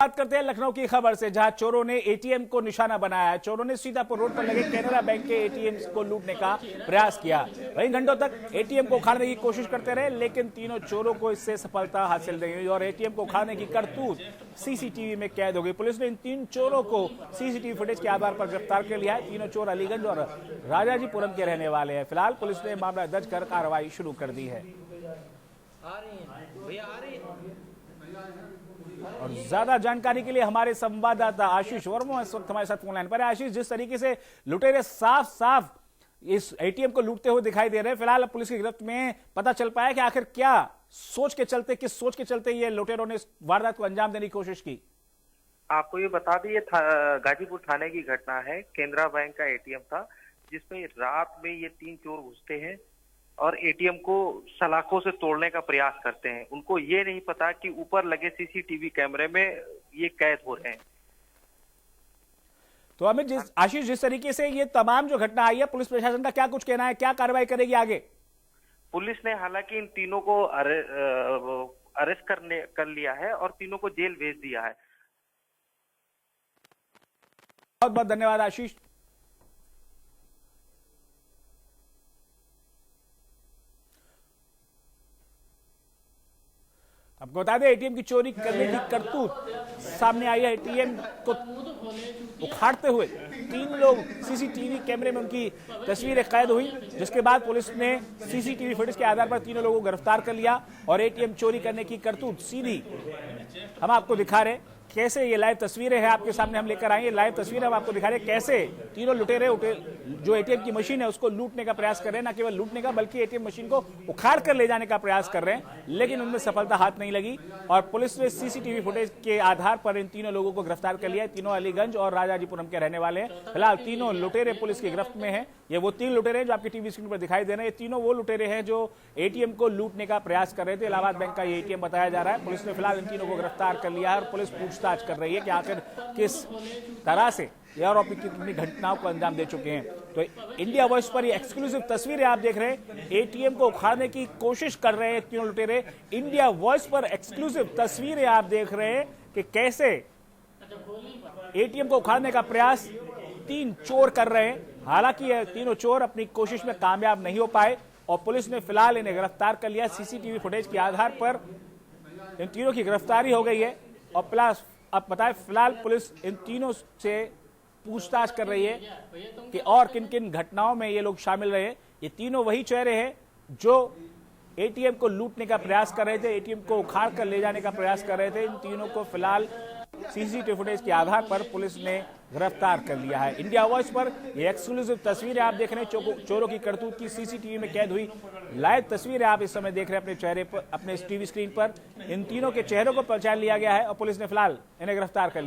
बात करते हैं लखनऊ की खबर से, जहां चोरों ने एटीएम को निशाना बनाया है। चोरों ने सीतापुर रोड पर लगे कैनरा बैंक के एटीएम को लूटने का प्रयास किया। वहीं घंटों तक एटीएम को उखाड़ने की कोशिश करते रहे, लेकिन तीनों चोरों को इससे सफलता हासिल नहीं हुई और एटीएम को उखाड़ने की करतूत सीसीटीवी में कैद हो गई। पुलिस ने इन तीन चोरों को सीसीटीवी फुटेज के आधार पर गिरफ्तार कर लिया है। तीनों चोर अलीगंज और राजाजीपुरम के रहने वाले हैं। फिलहाल पुलिस ने मामला दर्ज कर कार्रवाई शुरू कर दी है। और ज्यादा जानकारी के लिए हमारे संवाददाता आशीष वर्मा इस वक्त हमारे साथ फोन लाइन पर है। आशीष, जिस तरीके से लुटेरे साफ साफ इस एटीएम को लूटते हुए दिखाई दे रहे हैं, फिलहाल पुलिस की गिरफ्त में पता चल पाया कि आखिर क्या किस सोच के चलते ये लुटेरों ने इस वारदात को अंजाम देने की कोशिश की? आपको ये बता दें, ये गाजीपुर थाने की घटना है। केनरा बैंक का एटीएम था, जिसमें रात में ये तीन चोर घुसते हैं और एटीएम को सलाखों से तोड़ने का प्रयास करते हैं। उनको ये नहीं पता कि ऊपर लगे सीसीटीवी कैमरे में ये कैद हो रहे हैं। तो हमें आशीष, जिस तरीके से ये तमाम जो घटना आई है, पुलिस प्रशासन का क्या कुछ कहना है, क्या कार्रवाई करेगी आगे? पुलिस ने हालांकि इन तीनों को अरेस्ट कर लिया है और तीनों को जेल भेज दिया है। बहुत बहुत धन्यवाद आशीष। आपको बता दें, एटीएम की चोरी करने की करतूत सामने आई है। एटीएम को उखाड़ते हुए तीन लोग, सीसीटीवी कैमरे में उनकी तस्वीरें कैद हुई, जिसके बाद पुलिस ने सीसीटीवी फुटेज के आधार पर तीनों लोगों को गिरफ्तार कर लिया और एटीएम चोरी करने की करतूत सीधी हम आपको दिखा रहे हैं। कैसे ये लाइव तस्वीरें हैं आपके सामने हम लेकर आए। लाइव तस्वीरें हम आपको दिखा रहे हैं कैसे तीनों लुटेरे जो एटीएम की मशीन है उसको लूटने का प्रयास कर रहे हैं। न केवल लूटने का, बल्कि एटीएम मशीन को उखाड़ कर ले जाने का प्रयास कर रहे हैं, लेकिन उनमें सफलता हाथ नहीं लगी और पुलिस ने सीसीटीवी फुटेज के आधार पर इन तीनों लोगों को गिरफ्तार कर लिया है। तीनों अलीगंज और राजाजीपुरम के रहने वाले हैं। फिलहाल तीनों लुटेरे पुलिस की गिरफ्त में है। ये वो तीन लुटेरे हैं जो आपकी टीवी स्क्रीन पर दिखाई दे रहे हैं। ये तीनों वो लुटेरे हैं जो एटीएम को लूटने का प्रयास कर रहे थे। इलाहाबाद बैंक का ये एटीएम बताया जा रहा है। पुलिस ने फिलहाल इन तीनों को गिरफ्तार कर लिया है और पुलिस पूछताछ कर रही है कि आखिर किस तरह से ये आरोपी कितनी घटनाओं को अंजाम दे चुके हैं। तो इंडिया वॉइस पर ये एक्सक्लूसिव तस्वीरें आप देख रहे हैं। एटीएम को उखाड़ने की कोशिश कर रहे हैं तीनों लुटेरे। इंडिया वॉइस पर एक्सक्लूसिव तस्वीरें आप देख रहे हैं कि कैसे एटीएम को उखाड़ने का प्रयास तीन चोर कर रहे हैं। हालांकि ये तीनों चोर अपनी कोशिश में कामयाब नहीं हो पाए और पुलिस ने फिलहाल इन्हें गिरफ्तार कर लिया। सीसीटीवी फुटेज के आधार पर इन तीनों की गिरफ्तारी हो गई है और प्लस अब बताएं, फिलहाल पुलिस इन तीनों से पूछताछ कर रही है कि और किन किन घटनाओं में ये लोग शामिल रहे। ये तीनों वही चेहरे हैं जो एटीएम को लूटने का प्रयास कर रहे थे, एटीएम को उखाड़ कर ले जाने का प्रयास कर रहे थे। इन तीनों को फिलहाल सीसीटीवी फुटेज के आधार पर पुलिस ने गिरफ्तार कर लिया है। इंडिया वॉइस पर ये एक्सक्लूसिव तस्वीरें आप देख रहे हैं। चोरों की करतूत की सीसीटीवी में कैद हुई लाइव तस्वीरें आप इस समय देख रहे हैं अपने चेहरे पर, अपने टीवी स्क्रीन पर। इन तीनों के चेहरों को पहचान लिया गया है और पुलिस ने फिलहाल इन्हें गिरफ्तार कर लिया।